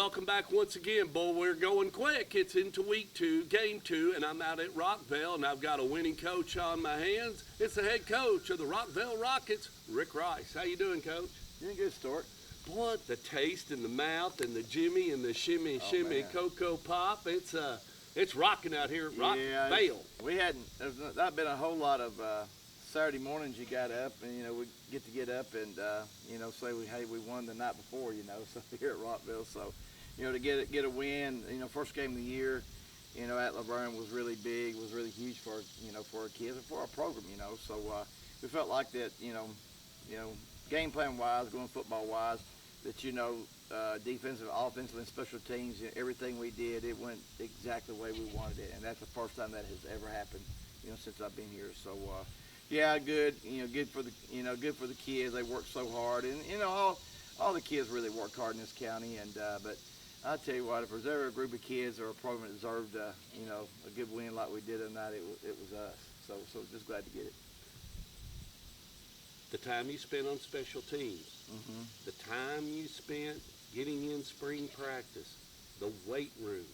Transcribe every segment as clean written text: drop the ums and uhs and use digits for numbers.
welcome back once again. Boy, we're going quick. It's into week 2, game 2, and I'm out at Rockvale, and I've got a winning coach on my hands. It's the head coach of the Rockvale Rockets, Rick Rice. How you doing, Coach? Doing good, Stuart. Boy, the taste in the mouth and the Jimmy and the shimmy, Man. Cocoa Pop. It's rocking out here at Rockvale. There's not been a whole lot of Saturday mornings you got up, and we get up and say we won the night before, so here at Rockville. So, to get a win, first game of the year, at Laverne was really big, was really huge for our kids and for our program, So we felt like that, game plan wise, going football wise, that defensive, offensive, and special teams, everything we did, it went exactly the way we wanted it, and that's the first time that has ever happened, since I've been here. So. Yeah, good. Good for the kids. They work so hard, and all the kids really work hard in this county. And but I tell you what, if there's ever a group of kids or a program that deserved, a good win like we did tonight, it was us. So just glad to get it. The time you spent on special teams, the time you spent getting in spring practice, the weight room,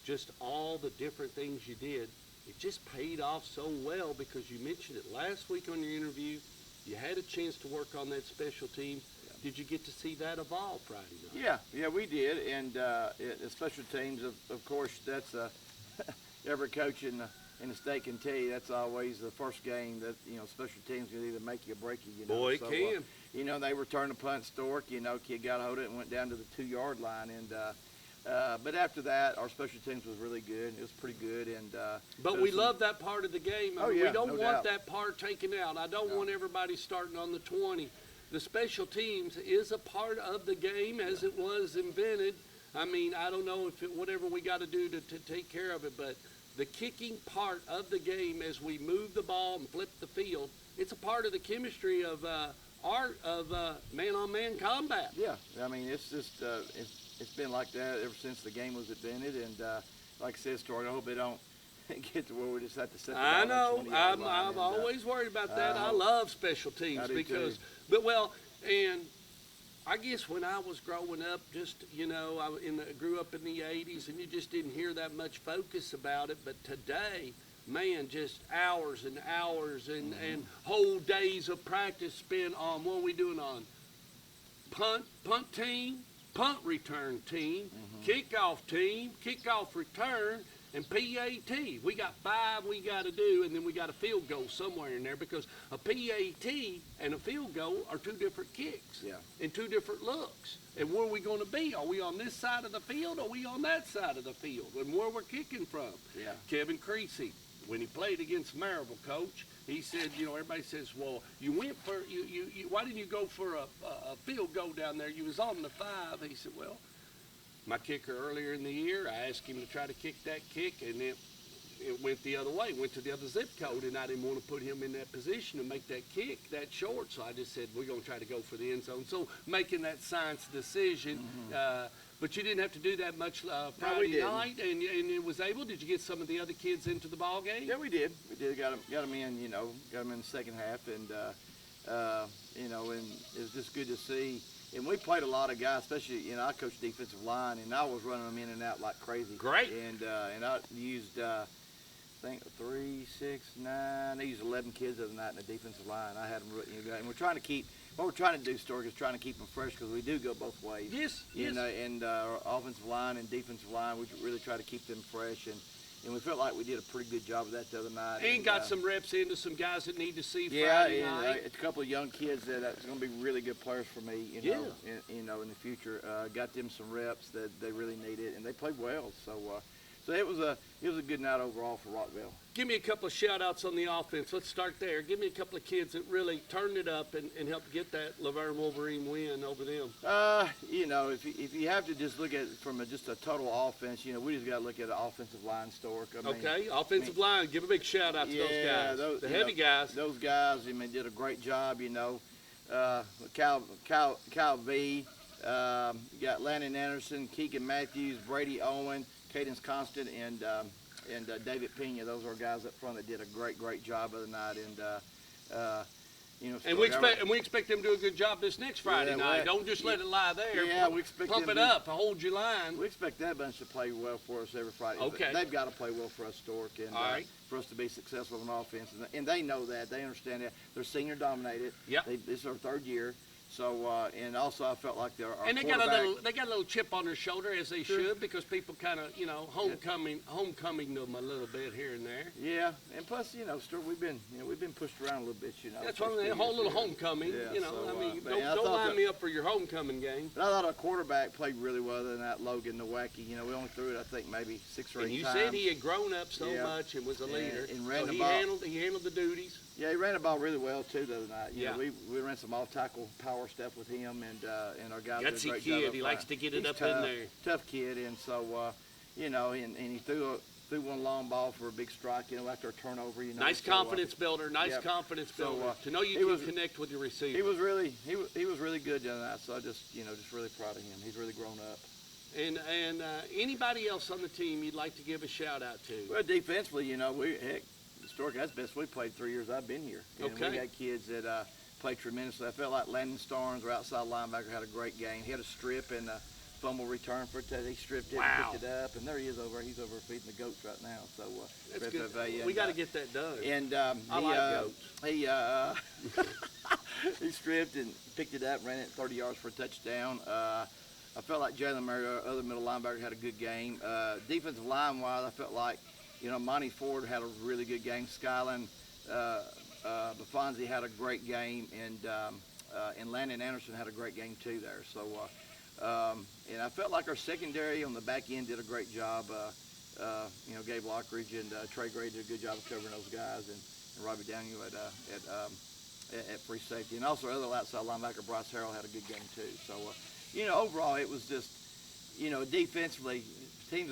just all the different things you did. It just paid off so well because you mentioned it last week on your interview. You had a chance to work on that special team. Yeah. Did you get to see that evolve Friday night? Yeah, we did. And the special teams, of course, that's every coach in the state can tell you that's always the first game that special teams can either make you or break you. Boy, it can. They returned a punt, Stork. Kid got a hold of it and went down to the 2-yard line, and. But after that, our special teams was really good. It was pretty good, and but we love that part of the game. We don't want doubt. that part taken out. I don't want everybody starting on the 20. The special teams is a part of the game as it was invented. I mean, I don't know if whatever we got to do to take care of it, but the kicking part of the game as we move the ball and flip the field, it's a part of the chemistry of art of man-on-man combat. Yeah, I mean, it's just it's been like that ever since the game was invented, and like I said, Stuart, I hope they don't get to where we just have to set the ball. I know. I'm always worried about that. I love special teams because, and I guess when I was growing up, just I grew up in the '80s, and you just didn't hear that much focus about it. But today, man, just hours and hours and whole days of practice spent on what are we doing on punt team, punt return team, kickoff team, kickoff return, and PAT. We got 5 we got to do, and then we got a field goal somewhere in there because a PAT and a field goal are 2 different kicks and 2 different looks. And where are we going to be? Are we on this side of the field or are we on that side of the field? And where we're kicking from? Yeah. Kevin Creasy, when he played against Maryville, Coach, he said, everybody says, well, you went for, why didn't you go for a field goal down there? You was on the 5. He said, well, my kicker earlier in the year, I asked him to try to kick that kick, and it went the other way, went to the other zip code, and I didn't want to put him in that position to make that kick that short, so I just said, we're going to try to go for the end zone. So making that science decision, but you didn't have to do that much Friday night, and it was able. Did you get some of the other kids into the ball game? Yeah, we did. Got them in. Got them in the second half, and and it was just good to see. And we played a lot of guys, especially I coached defensive line, and I was running them in and out like crazy. Great. And I used I think 3, 6, 9. I used 11 kids the other night in the defensive line. I had them, and we're trying to keep. What we're trying to do, Stork, is trying to keep them fresh because we do go both ways. Yes. And our offensive line and defensive line, we really try to keep them fresh. And we felt like we did a pretty good job of that the other night. And got some reps into some guys that need to see Friday night. Yeah, a couple of young kids that's going to be really good players for me, in the future. Got them some reps that they really needed, and they played well. So it was a good night overall for Rockville. Give me a couple of shout-outs on the offense. Let's start there. Give me a couple of kids that really turned it up and helped get that Laverne Wolverine win over them. If you have to just look at it from just a total offense, we just got to look at the offensive line, Stork. Offensive line. Give a big shout-out to those guys. The heavy guys. Those guys, did a great job, Kyle V, got Landon Anderson, Keegan Matthews, Brady Owen, Cadence Constant, and David Pena. Those are guys up front that did a great job of the night. And And we expect them to do a good job this next Friday Yeah, night. well, Don't just let it lie there. Yeah, we expect Pump them it to- up, hold your line. We expect that bunch to play well for us every Friday. Okay. They've got to play well for us, Stork, and All right. for us to be successful on offense. And they know that. They understand that. They're senior dominated. Yep. This is their third year. So, and also I felt like our And they got a little chip on their shoulder, as they Sure. should, because people kind of, homecoming them a little bit here and there. Yeah, and plus, Stuart, we've been pushed around a little bit, That's what a whole little homecoming. Yeah, so, but I don't thought line that- me up for your homecoming game. But I thought our quarterback played really well than that Logan Nowacki. We only threw it, I think, maybe 6 or 8 And you times. said he had grown up so Yeah. much and was a leader. And ran so the he ball. handled the duties. Yeah, he ran the ball really well too the other night. Yeah. We ran some off-tackle power stuff with him, and our guys did a Gutsy great kid. job. He likes to get it He's up in tough, there. Tough kid, and so and he threw one long ball for a big strike. After a turnover. Nice so, confidence builder. Nice yep. confidence So, builder. To know you he can was- connect with your receiver. He was really good the other night. So I just really proud of him. He's really grown up. And anybody else on the team you'd like to give a shout out to? Well, defensively, Stork, that's the best we played 3 years I've been here. And Okay. we got kids that played tremendously. I felt like Landon Starnes, our outside linebacker, had a great game. He had a strip and a fumble return for it. He stripped it Wow. and picked it up, and there he is over. He's over feeding the goats right now. So That's for good. FFA, We got to get that done. And I like goats. He stripped and picked it up, ran it 30 yards for a touchdown. I felt like Jalen Murray, our other middle linebacker, had a good game. Defensive line-wise, I felt like, Monty Ford had a really good game. Skyland Bufonzi had a great game, and Landon Anderson had a great game too there. So, and I felt like our secondary on the back end did a great job. Gabe Lockridge and Trey Gray did a good job of covering those guys, and Robbie Daniel at free safety, and also other outside linebacker Bryce Harrell had a good game too. So, overall it was just, defensively, teams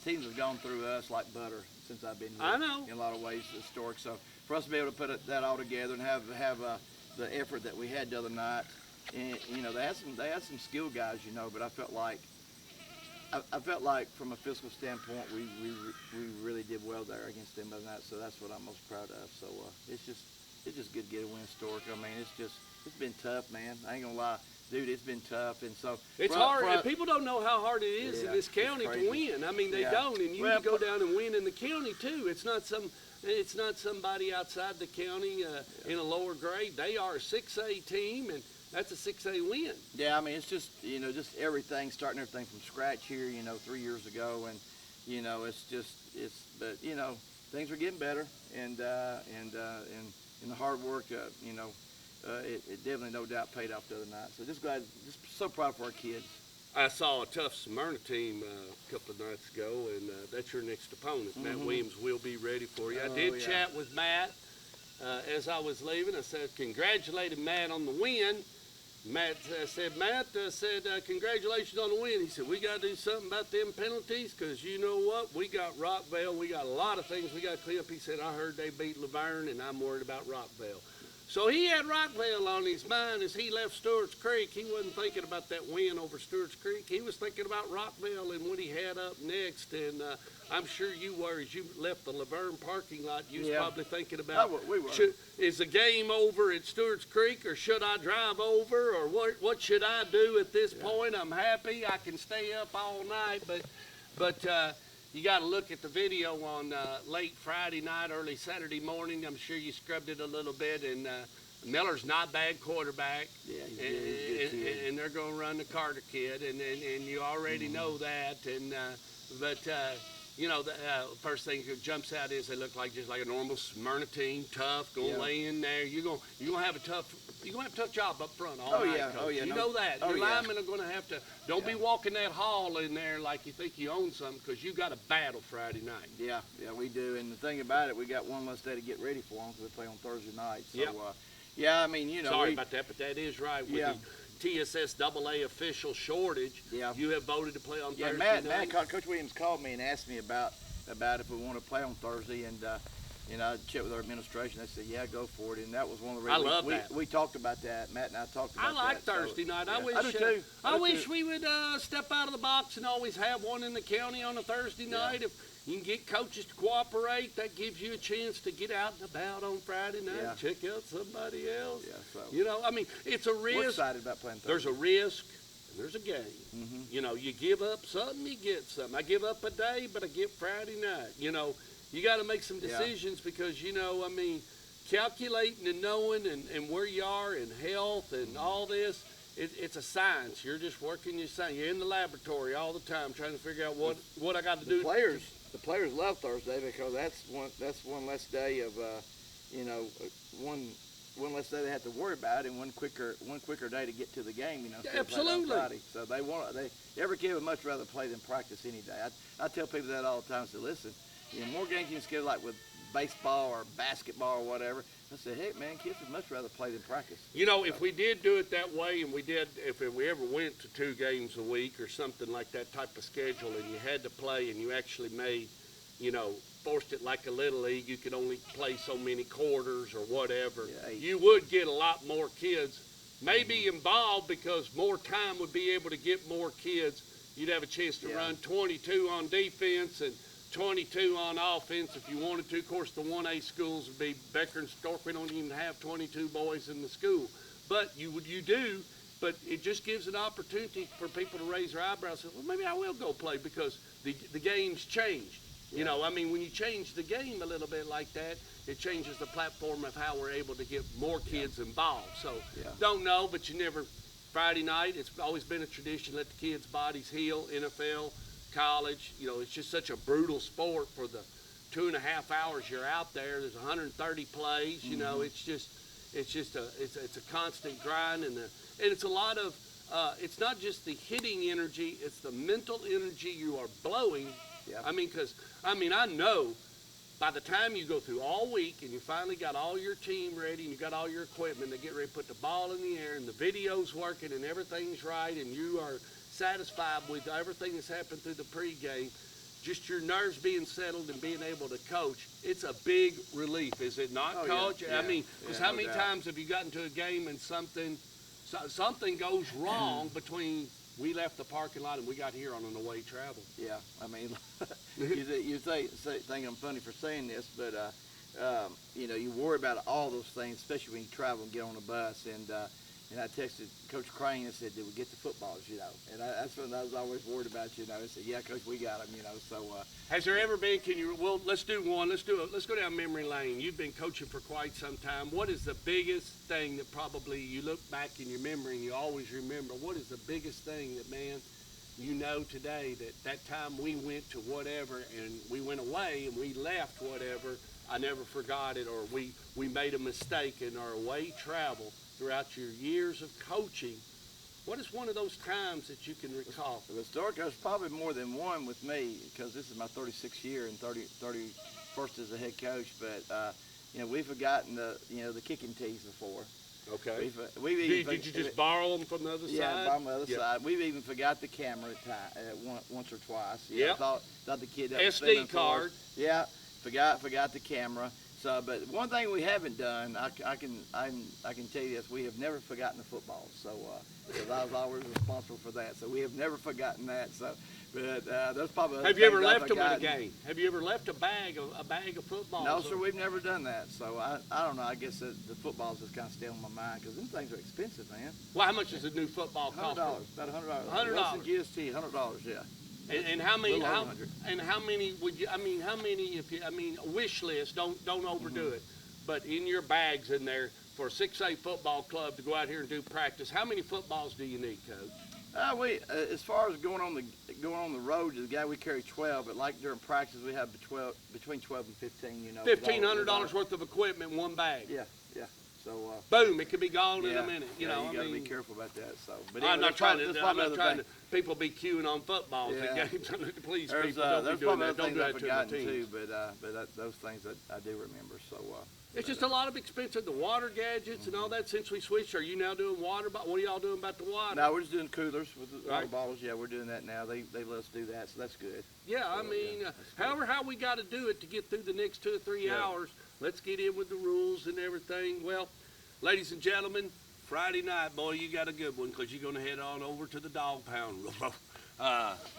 have gone through us like butter since I've been here. I know. In a lot of ways, historic. So for us to be able to put that all together and have the effort that we had the other night, and they had some skilled guys, but I felt like from a physical standpoint, we really did well there against them the other night. So that's what I'm most proud of. So it's just good to get a win, Stork. I mean, it's been tough, man. I ain't gonna lie. Dude, it's been tough, and so It's hard, and people don't know how hard it is in Yeah, this it's county crazy. to win. I mean, they Yeah. don't, and you Well, need to go down and win in the county too. It's not somebody outside the county in a lower grade. They are a 6A team, and that's a 6A win. Yeah, I mean, it's just, just everything, starting everything from scratch here, 3 years ago. And, but, things are getting better. And the hard work, it definitely, no doubt, paid off the other night. So just so proud for our kids. I saw a tough Smyrna team a couple of nights ago, and that's your next opponent. Matt Williams will be ready for you. I Oh, did yeah. chat with Matt as I was leaving. I said, congratulated Matt on the win. Matt said, congratulations on the win. He said, we got to do something about them penalties because you know what? We got Rockvale. We got a lot of things we got to clean up. He said, I heard they beat Laverne, and I'm worried about Rockvale. So he had Rockvale on his mind as he left Stewart's Creek. He wasn't thinking about that win over Stewart's Creek. He was thinking about Rockvale and what he had up next. And I'm sure you were as you left the Laverne parking lot. You was Yeah. probably thinking about, We were. is the game over at Stewart's Creek, or should I drive over, or what should I do at this point? I'm happy. I can stay up all night, but you got to look at the video on late Friday night, early Saturday morning. I'm sure you scrubbed it a little bit, and Miller's not a bad quarterback. Yeah, he's good. He's a good kid. And they're going to run the Carter kid, and you already know that. And the first thing that jumps out is they look like just like a normal Smyrna team, tough, going to lay in there. You're gonna have a tough job up front all night, Coach. Oh, yeah. You know that. Oh, Your yeah. linemen are going to have to. Don't be walking that hall in there like you think you own something, because you got a battle Friday night. Yeah, we do. And the thing about it, we got one less day to get ready for them because we play on Thursday night. So, Yep. I mean, Sorry about that, but that is right. With Yeah. the TSS AA official shortage, Yeah. you have voted to play on Thursday Matt, night. Coach Williams called me and asked me about if we want to play on Thursday, and you know, I checked with our administration. They said, yeah, go for it. And that was one of the I reasons love that. we talked about that. Matt and I talked about I that. like So, Thursday night. yeah. I wish. I do too. I do wish too. we would step out of the box and always have one in the county on a Thursday night. If you can get coaches to cooperate, that gives you a chance to get out and about on Friday night, Yeah. and check out somebody else. Yeah, so You know, I mean, it's a we're risk. excited about playing Thursday. There's a risk. And there's a game. Mhm. You know, you give up something, you get something. I give up a day, but I get Friday night. You know, you got to make some Yeah. decisions because, you know, I mean, calculating and knowing and where you are in health and all this, it's a science. You're just working your science. You're in the laboratory all the time trying to figure out what I got to do. The players love Thursday because that's one less day of you know, one less day they have to worry about, and one quicker day to get to the game. You know, instead of playing on Absolutely. Friday. So every kid would much rather play than practice any day. I tell people that all the time. I say, listen, you know, more games you can schedule like with baseball or basketball or whatever. I said, hey man, kids would much rather play than practice. You know, if we did do it that way, and if we ever went to 2 games a week or something like that type of schedule, and you had to play, and you actually made, you know, forced it like a little league, you could only play so many quarters or whatever. Yeah, 8. You would get a lot more kids, maybe involved, because more time would be able to get more kids. You'd have a chance to Yeah. run 22 on defense and 22 on offense if you wanted to. Of course, the 1A schools would be Becker and Stork. We don't even have 22 boys in the school. But you do, but it just gives an opportunity for people to raise their eyebrows and say, well, maybe I will go play because the game's changed. You know, I mean, when you change the game a little bit like that, it changes the platform of how we're able to get more kids involved. So, don't know, but you never, Friday night, it's always been a tradition, let the kids' bodies heal, NFL, college. You know, it's just such a brutal sport for the 2.5 hours you're out there. There's 130 plays, you know, it's a constant grind, and it's a lot of, it's not just the hitting energy, it's the mental energy you are blowing. Yeah. I mean, because, I know by the time you go through all week and you finally got all your team ready and you got all your equipment to get ready to put the ball in the air and the video's working and everything's right and you are satisfied with everything that's happened through the pregame, just your nerves being settled and being able to coach, it's a big relief, is it not, Oh, Coach? yeah. I mean, because Yeah, how no many doubt. times have you gotten to a game and something goes wrong between we left the parking lot and we got here on an away travel? Yeah, I mean, you think I'm funny for saying this, but you know, you worry about all those things, especially when you travel and get on a bus. And I texted Coach Crane and said, "Did we get the footballs?" You know, and that's what I was always worried about. You know, I said, "Yeah, Coach, we got them." You know, so. Has there ever been? Well, let's do one. Let's go down memory lane. You've been coaching for quite some time. What is the biggest thing that probably you look back in your memory and you always remember? What is the biggest thing that, man, you know today that time we went to whatever and we went away and we left whatever, I never forgot it, or we made a mistake in our away travel throughout your years of coaching? What is one of those times that you can recall? The historic, there's probably more than one with me because this is my 36th year and 31st as a head coach. But you know, we've forgotten the kicking tees before. Okay. Did you just borrow them from the other side? Yeah, from the other Yep. side. We've even forgot the camera once or twice. You Yep. know, thought the kid that was SD filming for us. card. Yeah, forgot the camera. So, but one thing we haven't done, I can tell you this: we have never forgotten the football. So, because I was always responsible for that, so we have never forgotten that. So, but there's probably other Have you ever things I've left them at a forgotten. game? Have you ever left a bag of footballs? No, sir, we've never done that. So I don't know. I guess the football's just kind of still on my mind because them things are expensive, man. Well, how much does a new football cost? $100, about $100. $100. Less than GST, $100. Yeah. And how many? Little over 100. And how many would you? I mean, how many? Wish list. Don't overdo it. But in your bags in there for a 6A football club to go out here and do practice, how many footballs do you need, Coach? As far as going on the road to the guy, we carry 12. But like during practice, we have between 12 and 15. You know. $1,500 worth of equipment in one bag. Yeah. So. Boom! It could be gone in yeah, a minute. You know, got to I mean, be careful about that. So. But I'm not trying to. people be queuing on footballs Yeah. at games. Please, There's people, don't there's be doing probably that. other Don't things do I've that to the forgotten too, teams. but those things that I do remember. So It's just a lot of expensive, the water gadgets and all that since we switched. Are you now doing water? What are y'all doing about the water? now we're just doing coolers with the water Right. bottles. Yeah, we're doing that now. They let us do that, so that's good. Yeah, I So, mean, yeah, however how we got to do it to get through the next 2 or 3 Yeah. hours, let's get in with the rules and everything. Well, ladies and gentlemen, Friday night, boy, you got a good one because you're going to head on over to the dog pound.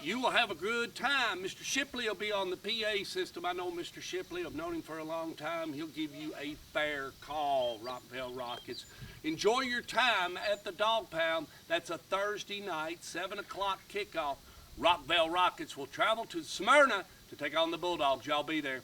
You will have a good time. Mr. Shipley will be on the PA system. I know Mr. Shipley. I've known him for a long time. He'll give you a fair call, Rockville Rockets. Enjoy your time at the dog pound. That's a Thursday night, 7 o'clock kickoff. Rockville Rockets will travel to Smyrna to take on the Bulldogs. Y'all be there.